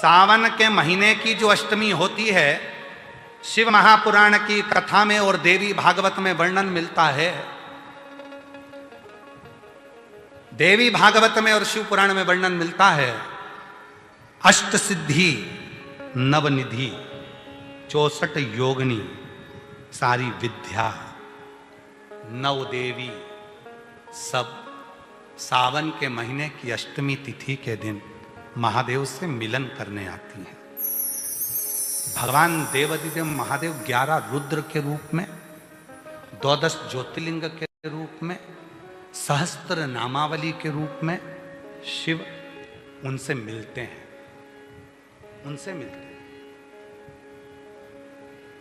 सावन के महीने की जो अष्टमी होती है, शिव महापुराण की कथा में और देवी भागवत में वर्णन मिलता है। देवी भागवत में और शिव पुराण में वर्णन मिलता है, अष्ट सिद्धि नवनिधि 64 योगिनी सारी विद्या नव देवी सब सावन के महीने की अष्टमी तिथि के दिन महादेव से मिलन करने आती हैं। भगवान देवादिदेव महादेव 11 रुद्र के रूप में, 12 ज्योतिर्लिंग के रूप में, सहस्त्र नामावली के रूप में शिव उनसे मिलते हैं, उनसे मिलते हैं।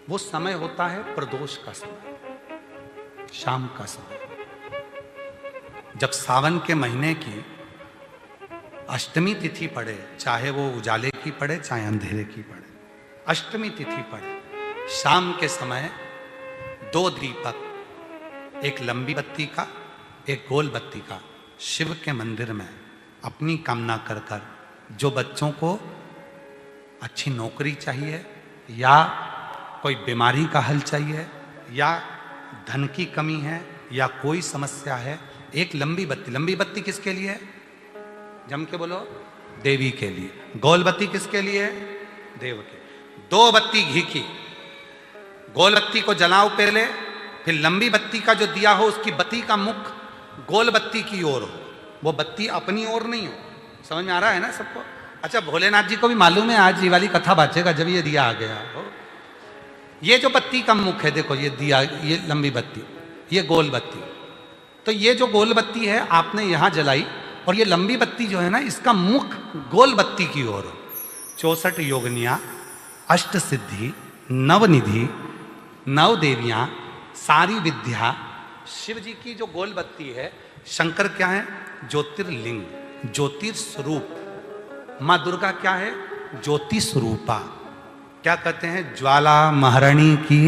वो समय होता है प्रदोष का समय, शाम का समय, जब सावन के महीने की अष्टमी तिथि पड़े, चाहे वो उजाले की पड़े चाहे अंधेरे की पड़े, अष्टमी तिथि पड़े, शाम के समय 2 दीपक, एक लंबी बत्ती का एक गोल बत्ती का, शिव के मंदिर में अपनी कामना कर कर, जो बच्चों को अच्छी नौकरी चाहिए या कोई बीमारी का हल चाहिए या धन की कमी है या कोई समस्या है, एक लंबी बत्ती किसके लिए है? जम के बोलो, देवी के लिए। गोल बत्ती किसके लिए है? देव के। 2 बत्ती घी की, गोल बत्ती को जलाओ पहले, फिर लंबी बत्ती का जो दिया हो उसकी बत्ती का मुख गोल बत्ती की ओर हो, वो बत्ती अपनी ओर नहीं हो। समझ में आ रहा है ना सबको? अच्छा, भोलेनाथ जी को भी मालूम है आज ये वाली कथा बाजेगा जब ये दिया आ गया हो। ये जो बत्ती का मुख है, देखो ये दिया, ये लंबी बत्ती, ये गोल बत्ती, तो ये जो गोल बत्ती है आपने यहां जलाई और ये लंबी बत्ती जो है ना, इसका मुख गोल बत्ती की ओर हो। 64 योगिनियां, अष्ट सिद्धि, नवनिधि, 9 देवियां, सारी विद्या। शिव जी की जो गोल बत्ती है, शंकर क्या है? ज्योतिर्लिंग, ज्योतिर्स्वरूप। मां दुर्गा क्या है? ज्योति स्वरूपा। क्या कहते हैं? ज्वाला महारानी की।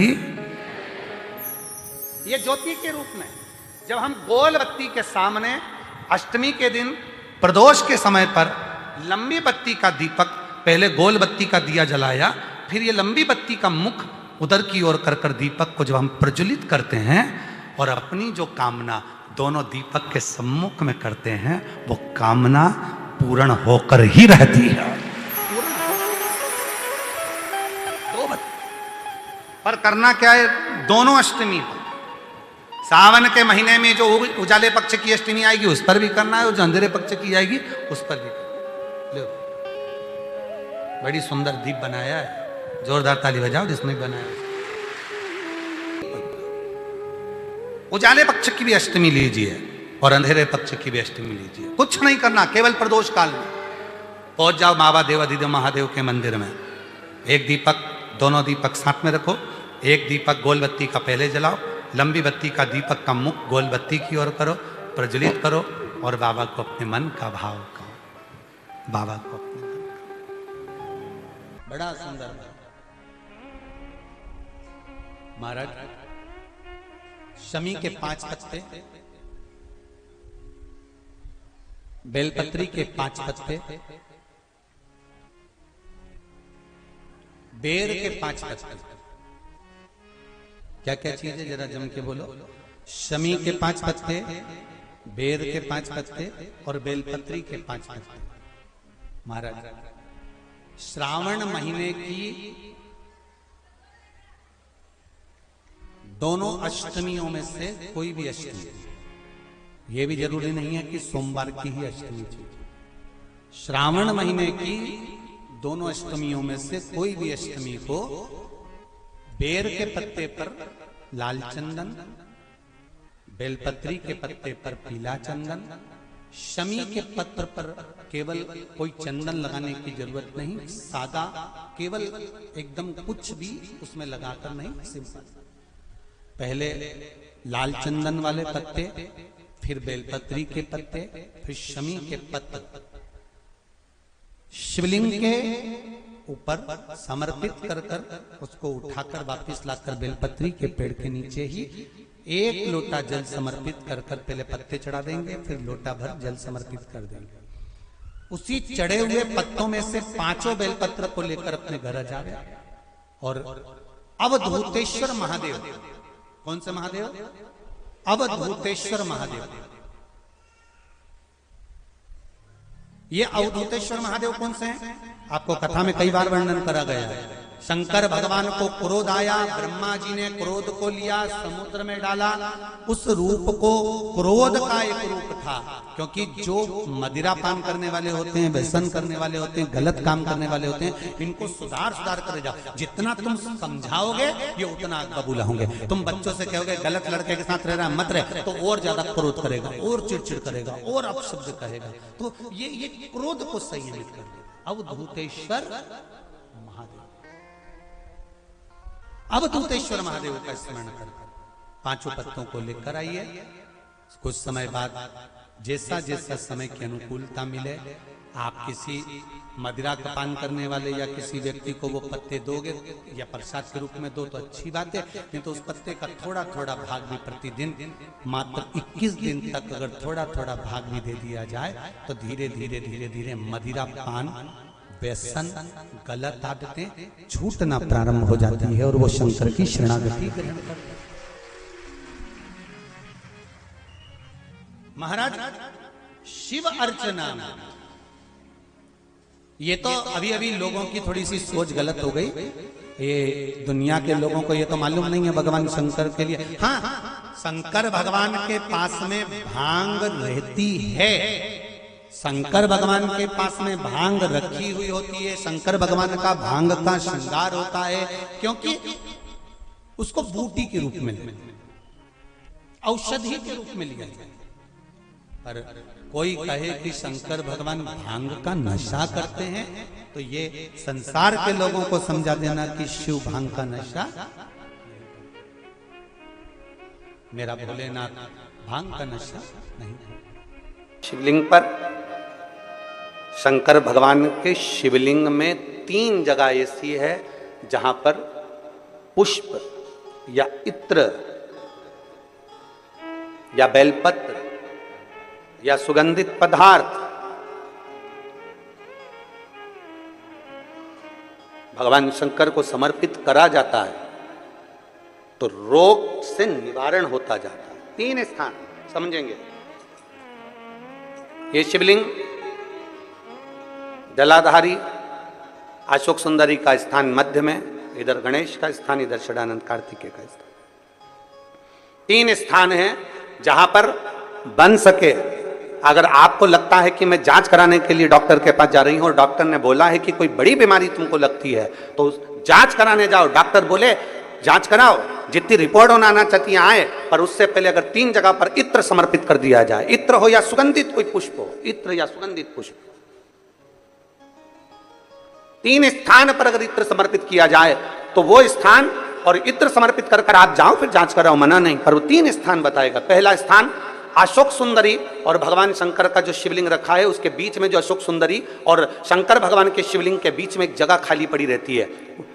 ये ज्योति के रूप में जब हम गोल बत्ती के सामने अष्टमी के दिन प्रदोष के समय पर लंबी बत्ती का दीपक, पहले गोल बत्ती का दिया जलाया, फिर ये लंबी बत्ती का मुख उधर की ओर कर कर दीपक को जब हम प्रज्वलित करते हैं और अपनी जो कामना दोनों दीपक के सम्मुख में करते हैं, वो कामना पूर्ण होकर ही रहती है। पर करना क्या है? दोनों अष्टमी पर, सावन के महीने में जो उजाले पक्ष की अष्टमी आएगी उस पर भी करना है और जो अंधेरे पक्ष की आएगी उस पर भी करना है। बड़ी सुंदर दीप बनाया है, जोरदार ताली बजाओ जिसने बनाया। उजाले पक्ष की भी अष्टमी लीजिए और अंधेरे पक्ष की भी अष्टमी लीजिए। कुछ नहीं करना, केवल प्रदोष काल में पहुंच जाओ बाबा देवादिदेव महादेव के मंदिर में। एक दीपक, दोनों दीपक साथ में रखो, एक दीपक गोल बत्ती का पहले जलाओ, लंबी बत्ती का दीपक का मुख गोल बत्ती की ओर करो, प्रज्वलित करो और बाबा को अपने मन का भाव कहो। बाबा को अपने मन का। बड़ा सुंदर महाराज, शमी के 5 पत्ते, बेलपत्री के 5 पत्ते, बेर के 5 पत्ते। क्या क्या चीज है जरा जम के बोलो? शमी के 5 पत्ते, बेर के 5 पत्ते और बेलपत्री के 5 पत्ते। महाराज, श्रावण महीने की दोनों अष्टमियों में से कोई भी अष्टमी, ये भी जरूरी नहीं है कि सोमवार की ही अष्टमी चाहिए। श्रावण महीने की दोनों अष्टमियों में से कोई भी अष्टमी को बेर के पत्ते पर लाल चंदन, बेलपत्री के पत्ते पर पीला चंदन, शमी के पत्र पर केवल कोई चंदन लगाने की जरूरत नहीं, सादा केवल एकदम कुछ भी उसमें लगाकर नहीं, सिंपल। पहले लाल चंदन वाले पत्ते, फिर बेलपत्री के पत्ते, फिर शमी के पत्र शिवलिंग के ऊपर समर्पित कर कर उसको उठाकर वापस लाकर बेलपत्री के पेड़ के नीचे ही 1 लोटा जल समर्पित कर कर पहले पत्ते चढ़ा देंगे, फिर लोटा भर जल समर्पित कर देंगे। उसी चढ़े हुए पत्तों में से 5 बेलपत्र को लेकर अपने घर जा रहे और अवधूतेश्वर महादेव, कौन से महादेव? अवधूतेश्वर महादेव। ये अवधूतेश्वर महादेव कौन से हैं? आपको कथा में कई बार वर्णन करा गया है। शंकर भगवान को क्रोध आया, ब्रह्मा जी ने क्रोध को लिया, समुद्र में डाला। उस रूप को क्रोध का एक रूप था, क्योंकि जो मदिरा पान करने वाले होते हैं, व्यसन करने वाले होते हैं, गलत काम करने वाले होते हैं, इनको सुधार करे जाओ। जितना तुम समझाओगे ये उतना कबूल होंगे। तुम बच्चों से कहोगे गलत लड़के के साथ रह रहा मत रहे, तो और ज्यादा क्रोध करेगा, और चिड़चिड़ करेगा, और अपशब्द कहेगा। तो ये क्रोध को संयमित कर देगा। अवधूतेश्वर महादेव, अवधूतेश्वर महादेव का स्मरण कर 5 पत्तों को लेकर आइए। कुछ समय बाद जैसा जैसा समय की अनुकूलता मिले, आप किसी मदिरा का पान करने वाले या किसी व्यक्ति को वो पत्ते दोगे या प्रसाद के रूप में दो तो अच्छी बात है, नहीं तो उस पत्ते का थोड़ा थोड़ा भाग भी प्रतिदिन मात्र 21 दिन तक अगर थोड़ा थोड़ा भाग भी दे दिया जाए तो धीरे धीरे धीरे धीरे मदिरा पान, व्यसन, गलत आदतें छूटना प्रारंभ हो जाती है और वो शंकर की शरणागति ग्रहण करते हैं। महाराज शिव अर्चना, ये तो अभी अभी लोगों की थोड़ी सी सोच गलत हो गई। ये दुनिया के लोगों को ये तो मालूम नहीं है भगवान शंकर के लिए। हाँ, शंकर भगवान के पास में भांग रहती है, शंकर भगवान के पास में भांग रखी हुई होती है। शंकर भगवान का भांग का श्रृंगार होता है, क्योंकि उसको बूटी के रूप में, औषधि के रूप में लिया जाए। पर कोई कहे कि शंकर भगवान भांग का नशा करते हैं, तो ये संसार के लोगों को समझा देना कि शिव भांग का नशा, मेरा भोलेनाथ भांग का नशा नहीं। शिवलिंग पर, शंकर भगवान के शिवलिंग में 3 जगह ऐसी है जहां पर पुष्प या इत्र या बेलपत्र या सुगंधित पदार्थ भगवान शंकर को समर्पित करा जाता है तो रोग से निवारण होता जाता है। 3 स्थान समझेंगे। ये शिवलिंग जलाधारी अशोक सुंदरी का स्थान मध्य में, इधर गणेश का स्थान, इधर षडानंद कार्तिकेय का स्थान। 3 स्थान हैं जहां पर बन सके। अगर आपको लगता है कि मैं जांच कराने के लिए डॉक्टर के पास जा रही हूं और डॉक्टर ने बोला है कि कोई बड़ी बीमारी तुमको लगती है तो जांच कराने जाओ, डॉक्टर बोले जांच कराओ, जितनी रिपोर्ट होना आना चाहती आए, पर उससे पहले अगर 3 जगह पर इत्र समर्पित कर दिया जाए, इत्र हो या सुगंधित कोई पुष्प हो, इत्र या सुगंधित पुष्प, 3 स्थान पर अगर इत्र समर्पित किया जाए तो वो स्थान और इत्र समर्पित कर कर आप जाओ फिर जांच कराओ, मना नहीं, पर वो 3 स्थान बताएगा। पहला स्थान अशोक सुंदरी और भगवान शंकर का जो शिवलिंग रखा है उसके बीच में जो अशोक सुंदरी और शंकर भगवान के शिवलिंग के बीच में एक जगह खाली पड़ी रहती है।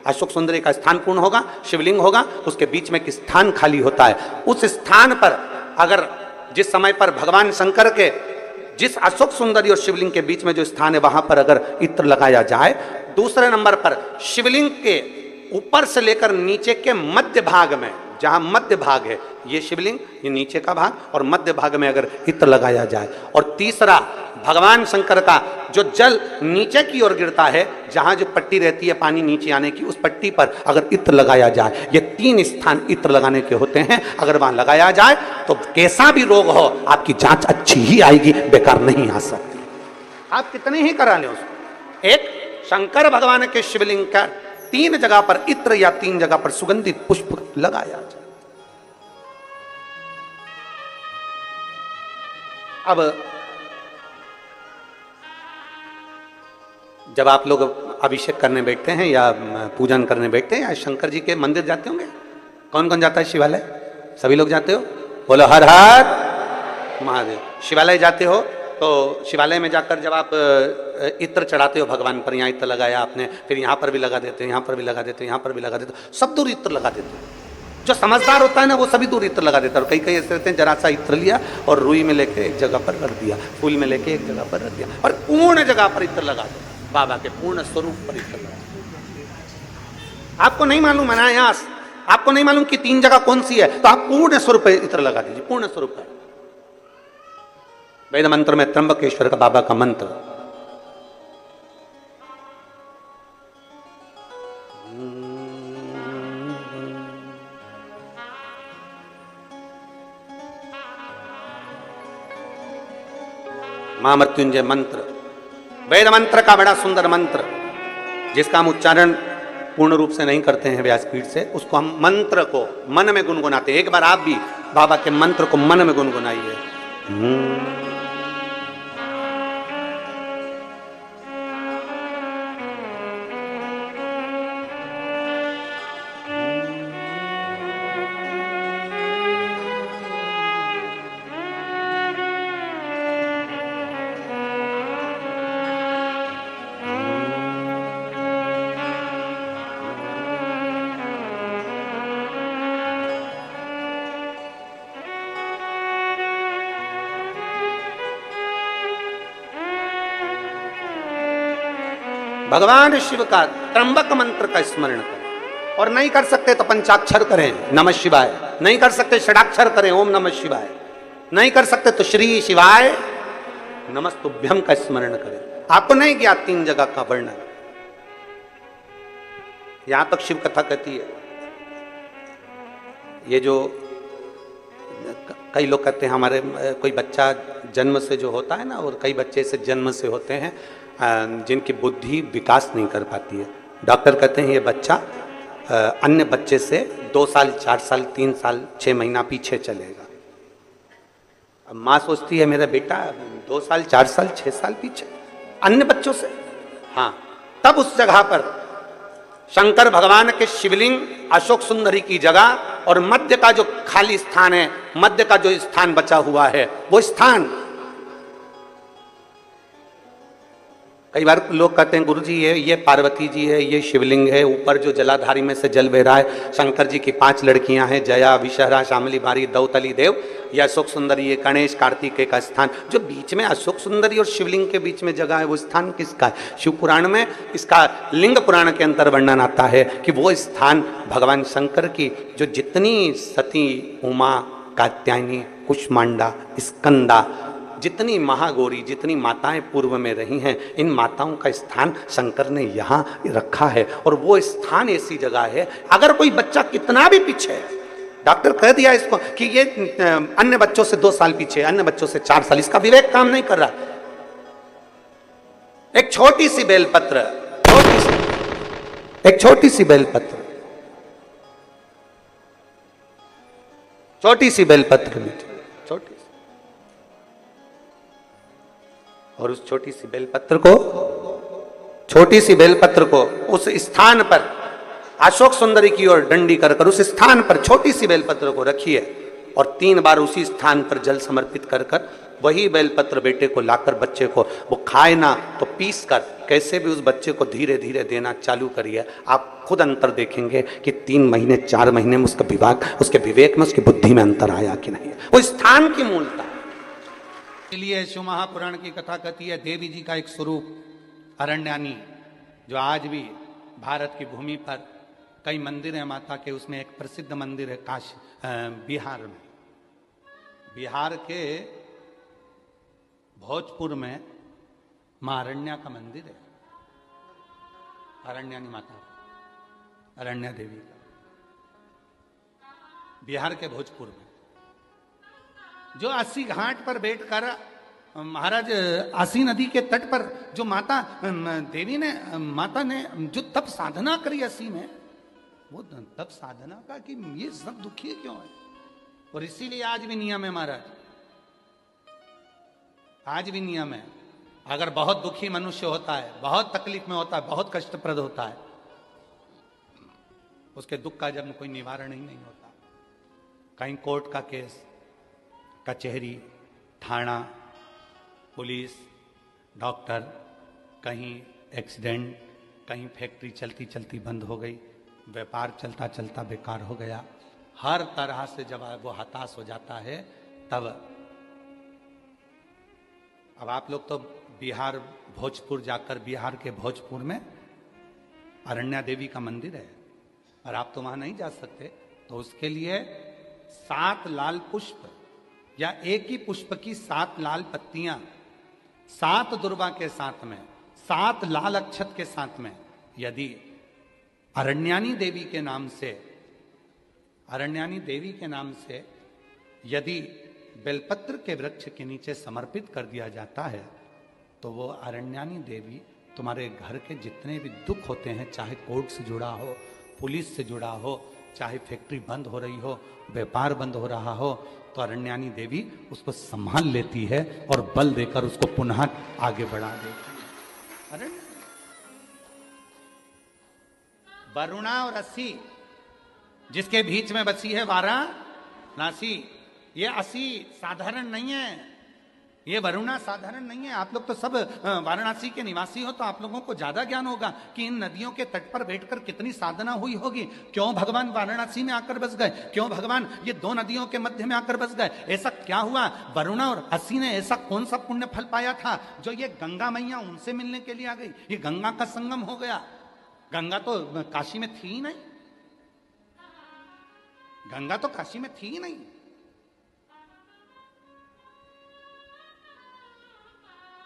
अशोक सुंदरी का स्थान पूर्ण होगा, शिवलिंग होगा, उसके बीच में एक स्थान खाली होता है। उस स्थान पर अगर जिस समय पर भगवान शंकर के जिस अशोक सुंदरी और शिवलिंग के बीच में जो स्थान है वहां पर अगर इत्र लगाया जाए, दूसरे नंबर पर शिवलिंग के ऊपर से लेकर नीचे के मध्य भाग में, जहां मध्य भाग है ये शिवलिंग, ये नीचे का भाग और मध्य भाग में अगर इत्र लगाया जाए, और तीसरा भगवान शंकर का जो जल नीचे की ओर गिरता है, जहां जो पट्टी रहती है पानी नीचे आने की, उस पट्टी पर अगर इत्र लगाया जाए, ये 3 स्थान इत्र लगाने के होते हैं। अगर वहां लगाया जाए तो कैसा भी रोग हो आपकी जांच अच्छी ही आएगी, बेकार नहीं आ सकती। आप कितने ही करा लें उसको। एक शंकर भगवान के शिवलिंग का 3 जगह पर इत्र या 3 जगह पर सुगंधित पुष्प लगाया जाए। अब जब आप लोग अभिषेक करने बैठते हैं या पूजन करने बैठते हैं या शंकर जी के मंदिर जाते होंगे, कौन कौन जाता है शिवालय? सभी लोग जाते हो? बोलो हर हर महादेव। शिवालय जाते हो तो शिवालय में जाकर जब आप इत्र चढ़ाते हो भगवान पर, यहाँ इत्र लगाया आपने, फिर यहाँ पर भी लगा देते हो, यहाँ पर भी लगा देते हो, यहाँ पर भी लगा देते हो, सब दूर इत्र लगा देते हो। जो समझदार होता है ना वो सभी दूर इत्र लगा देता है। और कई कई ऐसे रहते हैं जरा सा इत्र लिया और रुई में लेके एक जगह पर रख दिया, फूल में लेके एक जगह पर रख दिया और पूर्ण जगह पर इत्र लगा दिया, बाबा के पूर्ण स्वरूप पर इत्र लगा दिया। आपको नहीं मालूम अनायास, आपको नहीं मालूम कि 3 जगह कौन सी है, तो आप पूर्ण स्वरूप पर इत्र लगा दीजिए, पूर्ण स्वरूप पर। वेद मंत्र में त्र्यंबकेश्वर का बाबा का मंत्र, महामृत्युंजय मंत्र, वेद मंत्र का बड़ा सुंदर मंत्र, जिसका हम उच्चारण पूर्ण रूप से नहीं करते हैं व्यासपीठ से, उसको हम मंत्र को मन में गुनगुनाते हैं। एक बार आप भी बाबा के मंत्र को मन में गुनगुनाइए। भगवान शिव का त्र्यंबक मंत्र का स्मरण करें, और नहीं कर सकते तो पंचाक्षर करें नमः शिवाय, नहीं कर सकते षडाक्षर करें ओम नमः शिवाय, नहीं कर सकते तो श्री शिवाय नमस्तुभ्यम का स्मरण करें। आपको नहीं किया 3 जगह का वर्णन, यहां तक शिव कथा कहती है। ये जो कई लोग कहते हैं हमारे कोई बच्चा जन्म से जो होता है ना, और कई बच्चे से जन्म से होते हैं जिनकी बुद्धि विकास नहीं कर पाती है। डॉक्टर कहते हैं ये बच्चा अन्य बच्चे से 2 साल 4 साल 3 साल 6 महीना पीछे चलेगा। अब माँ सोचती है मेरा बेटा 2 साल 4 साल 6 साल पीछे अन्य बच्चों से। हाँ, तब उस जगह पर शंकर भगवान के शिवलिंग अशोक सुंदरी की जगह और मध्य का जो खाली स्थान है, मध्य का जो स्थान बचा हुआ है, वो स्थान कई बार लोग कहते हैं गुरुजी ये पार्वती जी है, ये शिवलिंग है, ऊपर जो जलाधारी में से जल बह रहा है शंकर जी की 5 लड़कियां हैं, जया विषहरा शामली बारी दौतली देव, ये अशोक सुंदरी, ये गणेश कार्तिकेय का स्थान। जो बीच में अशोक सुंदरी और शिवलिंग के बीच में जगह है वो स्थान किसका है? शिव पुराण में इसका लिंग पुराण के अंतर वर्णन आता है कि वो स्थान भगवान शंकर की जो जितनी सती उमा कात्यायनी कुष्मांडा स्कंदा जितनी महागौरी जितनी माताएं पूर्व में रही हैं, इन माताओं का स्थान शंकर ने यहाँ रखा है। और वो स्थान ऐसी जगह है अगर कोई बच्चा कितना भी पीछे है, डॉक्टर कह दिया इसको कि ये अन्य बच्चों से 2 साल पीछे, अन्य बच्चों से 4 साल, इसका विवेक काम नहीं कर रहा। एक छोटी सी बेलपत्र, एक छोटी सी बेलपत्र, छोटी सी बेलपत्र लीजिए, छोटी, और उस छोटी सी बेलपत्र को उस स्थान पर अशोक सुंदरी की ओर डंडी कर उस स्थान पर छोटी सी बेलपत्र को रखिए और 3 बार उसी स्थान पर जल समर्पित कर वही बेलपत्र बेटे को लाकर बच्चे को, वो खाए ना तो पीस कर कैसे भी उस बच्चे को धीरे धीरे देना चालू करिए। आप खुद अंतर देखेंगे कि 3 महीने 4 महीने में उसका उसके विवेक में उसकी बुद्धि में अंतर आया कि नहीं। वो स्थान की मूलता। इसलिए शिव महापुराण की कथा कहती है देवी जी का एक स्वरूप अरण्यानी, जो आज भी भारत की भूमि पर कई मंदिर हैं माता के, उसमें एक प्रसिद्ध मंदिर है बिहार में, बिहार के भोजपुर में मां अरण्या का मंदिर है, अरण्यानी माता, अरण्या देवी का, बिहार के भोजपुर में, जो 80 घाट पर बैठकर महाराज आसी नदी के तट पर जो माता ने जो तप साधना करी 80 में, वो तप साधना का कि ये सब दुखी क्यों है। और इसीलिए आज भी नियम है महाराज, आज भी नियम है, अगर बहुत दुखी मनुष्य होता है, बहुत तकलीफ में होता है, बहुत कष्टप्रद होता है, उसके दुख का जब कोई निवारण ही नहीं होता। कहीं कोर्ट का केस, कचहरी, थाना, पुलिस, डॉक्टर, कहीं एक्सीडेंट, कहीं फैक्ट्री चलती चलती बंद हो गई, व्यापार चलता चलता बेकार हो गया, हर तरह से जब वो हताश हो जाता है तब, अब आप लोग तो बिहार भोजपुर जाकर, बिहार के भोजपुर में अरण्या देवी का मंदिर है और आप तो वहां नहीं जा सकते, तो उसके लिए 7 लाल पुष्प या एक ही पुष्प की 7 लाल पत्तियां, 7 दुर्वा के साथ में, 7 लाल अक्षत के साथ में, यदि अरण्यानी देवी के नाम से, अरण्यानी देवी के नाम से यदि बेलपत्र के वृक्ष के नीचे समर्पित कर दिया जाता है, तो वो अरण्यानी देवी तुम्हारे घर के जितने भी दुख होते हैं, चाहे कोर्ट से जुड़ा हो, पुलिस से जुड़ा हो, चाहे फैक्ट्री बंद हो रही हो, व्यापार बंद हो रहा हो, तो अरण्यानी देवी उसको संभाल लेती है और बल देकर उसको पुनः आगे बढ़ा देती है। वरुणा और असी जिसके बीच में बसी है वाराणसी, ये असी साधारण नहीं है, ये वरुणा साधारण नहीं है। आप लोग तो सब वाराणसी के निवासी हो, तो आप लोगों को ज्यादा ज्ञान होगा कि इन नदियों के तट पर बैठकर कितनी साधना हुई होगी। क्यों भगवान वाराणसी में आकर बस गए, क्यों भगवान ये 2 नदियों के मध्य में आकर बस गए, ऐसा क्या हुआ? वरुणा और असी ने ऐसा कौन सा पुण्य फल पाया था जो ये गंगा मैया उनसे मिलने के लिए आ गई? ये गंगा का संगम हो गया। गंगा तो काशी में थी ही नहीं, गंगा तो काशी में थी ही नहीं।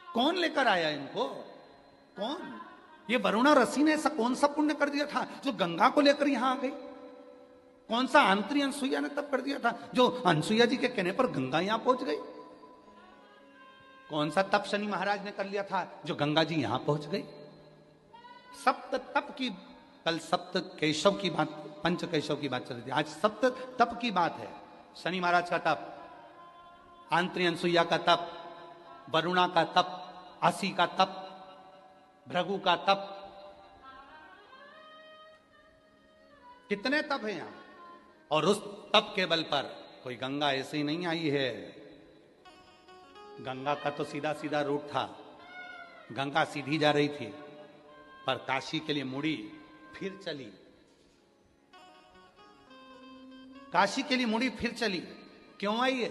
कौन लेकर आया इनको? कौन? ये वरुणा रसी ने ऐसा कौन सा पुण्य कर दिया था जो गंगा को लेकर यहां आ गई? कौन सा आंतरी अनसुईया ने तब कर दिया था जो अनसुईया जी के कहने पर गंगा यहां पहुंच गई? कौन सा तप शनि महाराज ने कर लिया था जो गंगा जी यहां पहुंच गई? सप्त तप की, कल सप्त केशव की बात, पंच केशव की बात चल रही थी, आज सप्त तप की बात है। शनि महाराज का तप, आंतरी अनसुईया का तप, वरुणा का तप, असी का तप, भृगु का तप, कितने तप हैं यहां। और उस तप के बल पर कोई गंगा ऐसे ही नहीं आई है। गंगा का तो सीधा सीधा रूट था, गंगा सीधी जा रही थी, पर काशी के लिए मुड़ी, फिर चली, काशी के लिए मुड़ी फिर चली। क्यों आई है?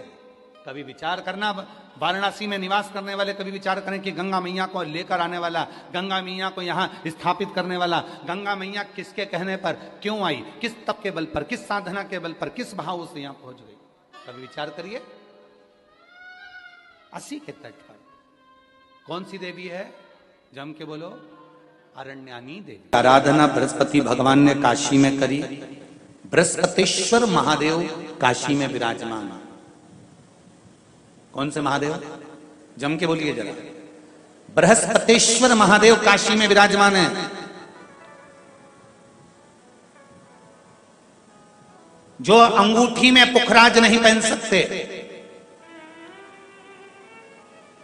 कभी विचार करना, वाराणसी में निवास करने वाले कभी विचार करें कि गंगा मैया को लेकर आने वाला, गंगा मैया को यहां स्थापित करने वाला, गंगा मैया किसके कहने पर क्यों आई, किस तप के बल पर, किस साधना के बल पर, किस भाव से यहां पहुंच गई? कभी विचार करिए। असी के तट पर कौन सी देवी है? जम के बोलो, अरण्यानी देवी। आराधना बृहस्पति भगवान ने काशी में करी। बृहस्पतिश्वर महादेव काशी में विराजमान। कौन से महादेव? जम के बोलिए जरा। बृहस्पतिश्वर महादेव काशी में विराजमान है। जो अंगूठी में पुखराज नहीं पहन सकते,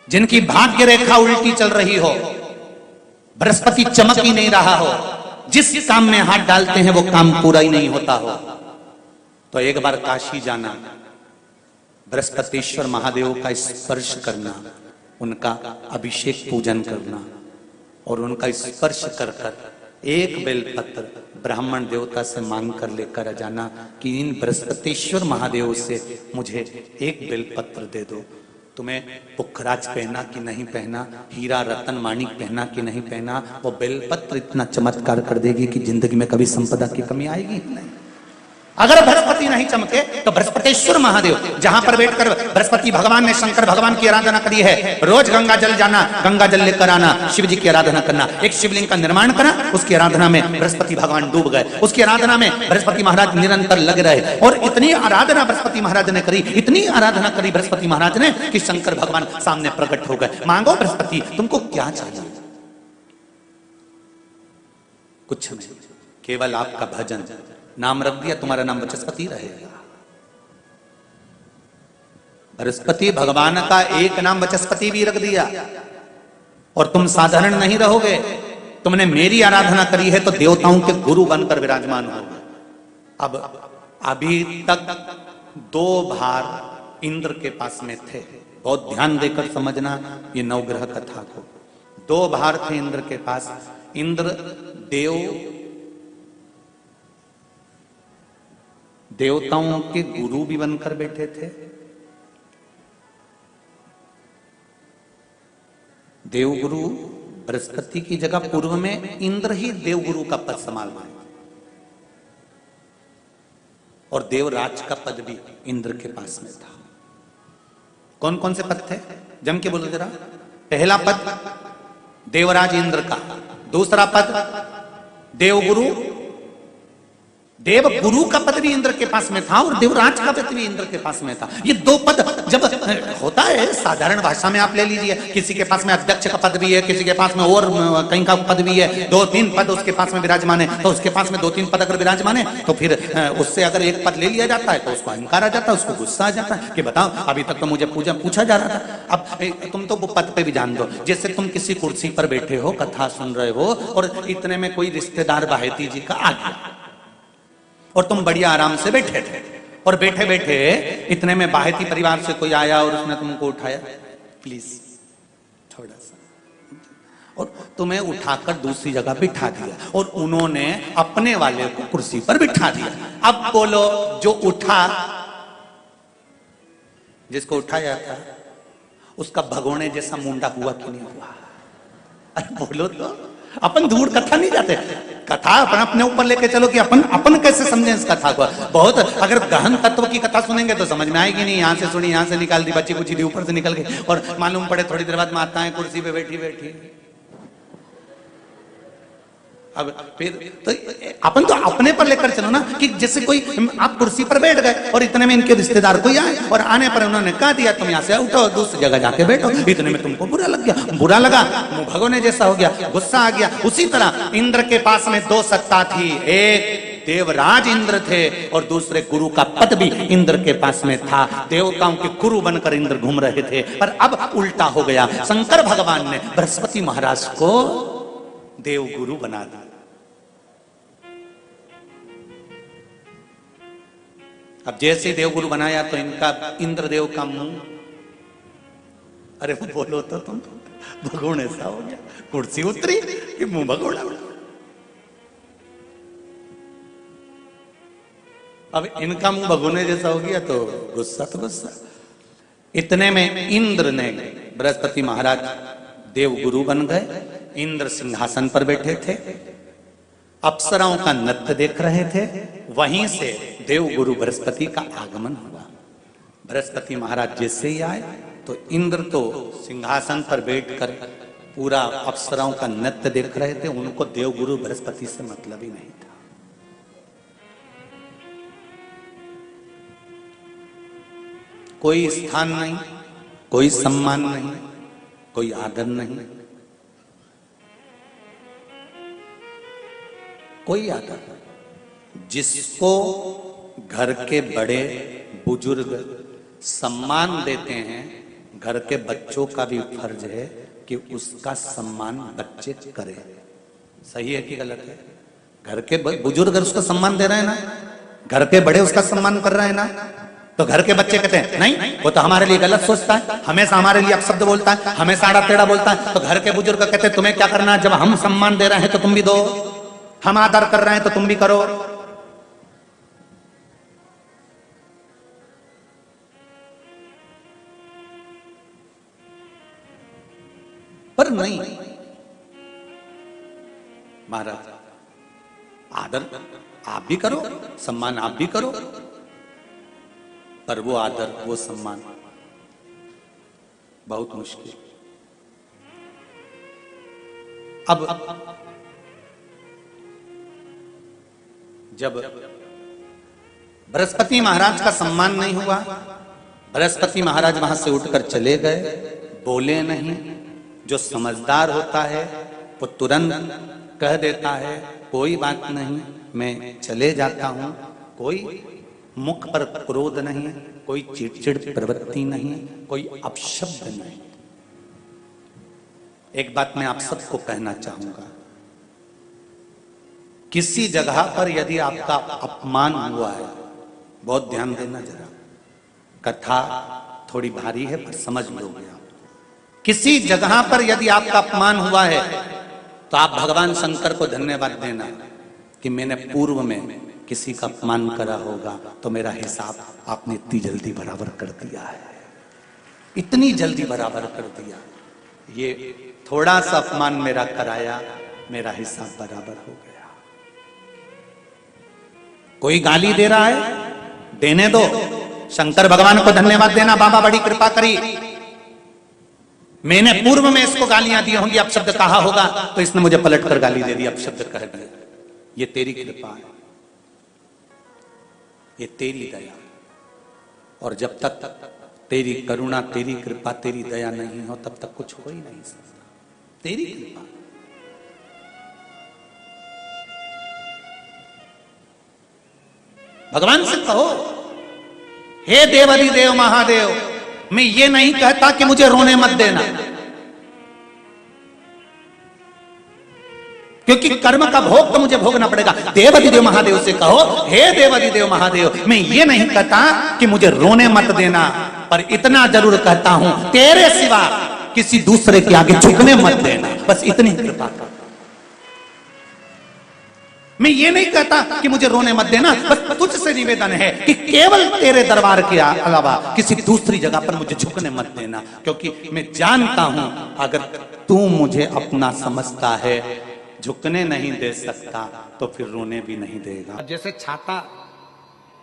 जिनकी भाग्य रेखा उल्टी चल रही हो, बृहस्पति चमक ही नहीं रहा हो, जिस काम में हाथ डालते हैं वो काम पूरा ही नहीं होता हो, तो एक बार काशी जाना, बृहस्पतिश्वर महादेव का स्पर्श करना, उनका अभिषेक पूजन करना और उनका स्पर्श कर कर एक बेलपत्र ब्राह्मण देवता से मांग कर लेकर जाना कि इन बृहस्पतिश्वर महादेव से मुझे एक बेलपत्र दे दो। तुम्हें पुखराज पहना कि नहीं पहना, हीरा रतन माणिक पहना कि नहीं पहना, वो बेलपत्र इतना चमत्कार कर देगी कि जिंदगी में कभी संपदा की कमी आएगी ही नहीं। अगर बृहस्पति नहीं चमके तो बृहस्पतिश्वर महादेव, जहां पर बैठकर बृहस्पति भगवान ने शंकर भगवान की आराधना करी है, रोज गंगा जल जाना, गंगा जल लेकर आना, शिव जी की आराधना करना, एक शिवलिंग का निर्माण करा, उसकी आराधना में बृहस्पति भगवान डूब गए, उसकी आराधना में बृहस्पति महाराज निरंतर लगे रहे। और इतनी आराधना बृहस्पति महाराज ने करी, इतनी आराधना करी बृहस्पति महाराज ने कि शंकर भगवान सामने प्रकट हो गए। मांगो बृहस्पति, तुमको क्या चाहिए? कुछ नहीं, केवल आपका भजन। नाम रख दिया, तुम्हारा नाम बृहस्पति रहेगा। बृहस्पति भगवान का एक नाम बृहस्पति भी रख दिया और तुम साधारण नहीं रहोगे। तुमने मेरी आराधना करी है तो देवताओं के गुरु बनकर विराजमान होगे। अब अभी तक 2 भार इंद्र के पास में थे, बहुत ध्यान देकर समझना ये नवग्रह कथा को। 2 भार थे इंद्र के पास। इंद्र देव देवताओं के गुरु भी बनकर बैठे थे, देवगुरु बृहस्पति की जगह पूर्व में इंद्र ही देवगुरु का पद संभाल रहे, और देवराज का पद भी इंद्र के पास में था। कौन कौन से पद थे जम के बोलो जरा। पहला पद देवराज इंद्र का, दूसरा पद देवगुरु, देवगुरु का पद भी इंद्र के पास में था और देवराज का पद भी इंद्र के पास में था। ये दो पद जब होता है साधारण भाषा में, आप ले लीजिए, किसी के पास में अध्यक्ष का पद भी है, किसी के पास में और कहीं का पद भी है, 2-3 पद उसके पास में विराजमान है, तो उसके पास में 2-3 पद अगर विराजमान है तो फिर उससे अगर एक पद ले लिया जाता है तो उसको अहंकार आ जाता है, उसको गुस्सा आ जाता है कि बताओ अभी तक तो मुझे पूछा जा रहा था, अब तुम तो वो पद पे भी जान दो। जैसे तुम किसी कुर्सी पर बैठे हो, कथा सुन रहे हो और इतने में कोई रिश्तेदार बाहेती जी का आ गया और तुम बढ़िया आराम से बैठे थे, और बैठे बैठे इतने में बाहेती परिवार से कोई आया और उसने तुमको उठाया, प्लीज थोड़ा सा, और तुम्हें उठाकर दूसरी जगह बिठा दिया और उन्होंने अपने वाले को कुर्सी पर बिठा दिया। अब बोलो जो उठा, जिसको उठाया था उसका भगोने जैसा मुंडा हुआ कि नहीं हुआ? अरे बोलो तो, अपन दूर कथा नहीं जाते, कथा अपन अपने ऊपर लेके चलो कि अपन कैसे समझें इस कथा को। बहुत अगर गहन तत्व की कथा सुनेंगे तो समझ में आएगी नहीं, यहां से सुनी, यहां से निकाल दी, बच्ची कुछ दी, ऊपर से निकल गई और मालूम पड़े थोड़ी देर बाद माताएं कुर्सी पे बैठी बैठी। अब फिर तो अपन तो अपने पर लेकर चलो ना, कि जैसे कोई आप कुर्सी पर बैठ गए और इतने में इनके रिश्तेदार कोई आए और आने पर उन्होंने कहा दिया तुम यहाँ से उठो दूसरी जगह जाके बैठो, इतने में तुमको बुरा लग गया, बुरा लगा, मुंह भगोने जैसा हो गया, गुस्सा आ गया। उसी तरह इंद्र के पास में 2 सत्ता थी, एक देवराज इंद्र थे और दूसरे गुरु का पद भी इंद्र के पास में था। देवताओं के गुरु बनकर इंद्र घूम रहे थे, पर अब उल्टा हो गया। शंकर भगवान ने बृहस्पति महाराज को देवगुरु बना दिया। अब जैसे देवगुरु बनाया तो इनका इंद्रदेव का मुंह, अरे बोलो तो तुम, भगोड़ ऐसा हो गया, कुर्सी उतरी कि मुंह भगोड़ा। अब इनका मुंह भगोने जैसा हो गया तो गुस्सा तो गुस्सा। इतने में इंद्र ने, बृहस्पति महाराज देवगुरु बन गए, इंद्र सिंहासन पर बैठे थे, अप्सराओं का नृत्य देख रहे थे, वहीं से देवगुरु बृहस्पति का आगमन हुआ। बृहस्पति महाराज जैसे ही आए तो इंद्र तो सिंहासन पर बैठकर पूरा अप्सराओं का नृत्य देख रहे थे, उनको देवगुरु बृहस्पति से मतलब ही नहीं था। कोई स्थान नहीं, कोई सम्मान नहीं, कोई आदर नहीं, कोई आदर नहीं। जिसको घर के बड़े बुजुर्ग सम्मान देते हैं, घर के बच्चों का भी फर्ज है कि उसका सम्मान बच्चे करें। सही है कि गलत है? घर के बुजुर्ग उसका सम्मान दे रहे हैं ना, घर के बड़े उसका सम्मान कर रहे हैं ना, तो घर के बच्चे कहते हैं नहीं वो तो हमारे लिए गलत सोचता है, हमेशा हमारे लिए अपशब्द बोलता है, हमेशा आड़ा टेढ़ा बोलता है। तो घर के बुजुर्ग कहते हैं तुम्हें क्या करना है, जब हम सम्मान दे रहे हैं तो तुम भी दो, हम आदर कर रहे हैं तो तुम भी करो। पर नहीं महाराज, आदर आप भी करो, सम्मान आप भी करो, पर वो आदर वो सम्मान बहुत मुश्किल। अब जब बृहस्पति महाराज का सम्मान नहीं हुआ, बृहस्पति महाराज वहां से उठकर चले गए, बोले नहीं। जो समझदार होता है वो तुरंत कह देता है कोई बात नहीं, मैं चले जाता हूं, कोई मुख पर क्रोध नहीं, कोई चिड़चिड़ प्रवृत्ति नहीं, कोई अपशब्द नहीं। एक बात मैं आप सबको कहना चाहूंगा, किसी जगह पर यदि आपका अपमान हुआ है, बहुत ध्यान देना जरा, कथा थोड़ी भारी है पर समझ लोगे आप। किसी जगह पर यदि आपका अपमान हुआ है तो आप भगवान शंकर को धन्यवाद देना कि मैंने पूर्व में किसी का अपमान करा होगा तो मेरा हिसाब आपने इतनी जल्दी बराबर कर दिया है, इतनी जल्दी बराबर कर दिया। ये थोड़ा सा अपमान मेरा कराया, मेरा हिसाब बराबर हो गया। कोई गाली दे रहा है, देने दो, शंकर भगवान को धन्यवाद देना, बाबा बड़ी कृपा करी, मैंने पूर्व में इसको गालियां दी होंगी, अपशब्द कहा होगा तो इसने मुझे पलट कर गाली दे दी, अपशब्द कह दिया। ये तेरी कृपा है, ये तेरी दया, और जब तक तेरी करुणा, तेरी कृपा, तेरी दया नहीं हो तब तक कुछ हो ही नहीं सकता। तेरी कृपा, भगवान से कहो, हे देवाधिदेव महादेव, मैं ये नहीं कहता कि मुझे रोने मत देना, क्योंकि कर्म का भोग तो मुझे भोगना पड़ेगा। देवाधिदेव महादेव से कहो, हे देवाधिदेव महादेव, मैं ये नहीं कहता कि मुझे रोने मत देना, पर इतना जरूर कहता हूं, तेरे सिवा किसी दूसरे के आगे झुकने मत देना, बस इतनी कृपा कर। मैं ये नहीं कहता कि मुझे रोने मत देना, बस तुझसे निवेदन है कि केवल तेरे दरबार के अलावा किसी दूसरी जगह पर मुझे झुकने मत देना, क्योंकि मैं जानता हूं अगर तू मुझे अपना समझता है, झुकने नहीं दे सकता तो फिर रोने भी नहीं देगा। जैसे छाता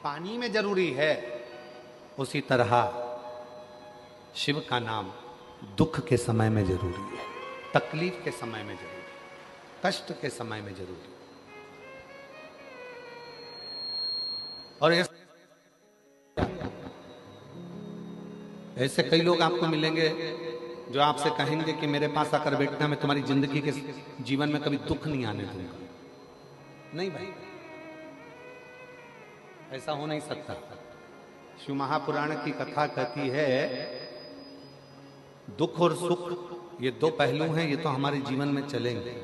पानी में जरूरी है, उसी तरह शिव का नाम दुख के समय में जरूरी है, तकलीफ के समय में जरूरी, कष्ट के समय में जरूरी। और ऐसे कई लोग आपको मिलेंगे जो आपसे कहेंगे कि मेरे पास आकर बैठना, मैं तुम्हारी जिंदगी के जीवन में कभी दुख नहीं आने दूंगा। नहीं भाई, ऐसा हो नहीं सकता। शिव महापुराण की कथा कहती है, दुख और सुख ये दो पहलू हैं, ये तो हमारे जीवन में चलेंगे।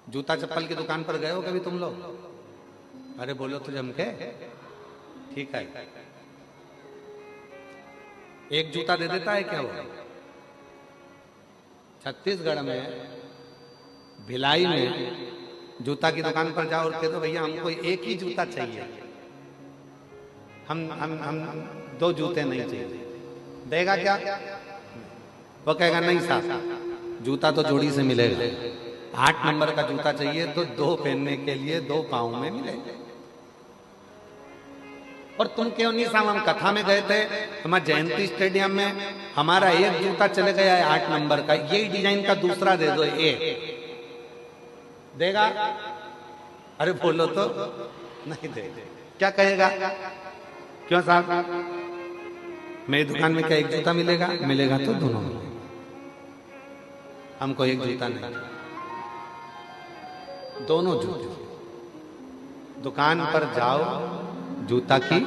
जूता चप्पल की दुकान पर गए हो कभी तुम लोग? अरे बोलो तो जम के, ठीक है। एक जूता दे देता है क्या वो? छत्तीसगढ़ में भिलाई में जूता की दुकान पर जाओ और कह दो भैया हमको एक ही जूता चाहिए, हम दो जूते नहीं चाहिए, देगा क्या? वो कहेगा नहीं साहब, जूता तो जोड़ी से मिलेगा, 8 नंबर का जूता चाहिए तो 2 पहनने के लिए 2 पाँव में मिलेगा। और तुम क्यों नहीं साहब, हम कथा में गए थे, हमारे जयंती स्टेडियम में, हमारा एक जूता चले गया है 8 नंबर का, यही डिजाइन का दूसरा दे दो, देगा? अरे बोलो तो, नहीं दे, क्या कहेगा? क्यों साहब, मेरी दुकान में क्या एक जूता मिलेगा? मिलेगा तो दोनों मिलेगा, हमको एक जूता नहीं, दोनों जूते। दुकान पर जाओ जूता की,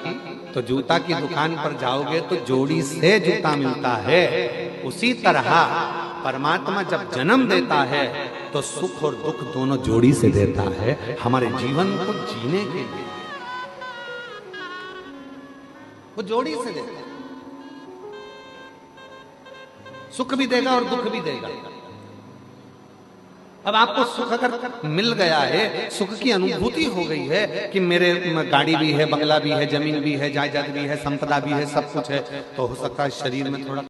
तो जूता की दुकान पर जाओगे तो जोड़ी से जूता मिलता है। उसी तरह परमात्मा जब जन्म देता है तो सुख और दुख दोनों जोड़ी से देता है, हमारे जीवन को जीने के लिए वो जोड़ी से देता है। सुख भी देगा और दुख भी देगा। अब आपको सुख अगर मिल गया है, सुख की अनुभूति हो गई है कि मेरे गाड़ी भी है, बंगला भी है, जमीन भी है, जायदाद भी है, संपदा भी है, सब कुछ है, तो हो सकता है शरीर में थोड़ा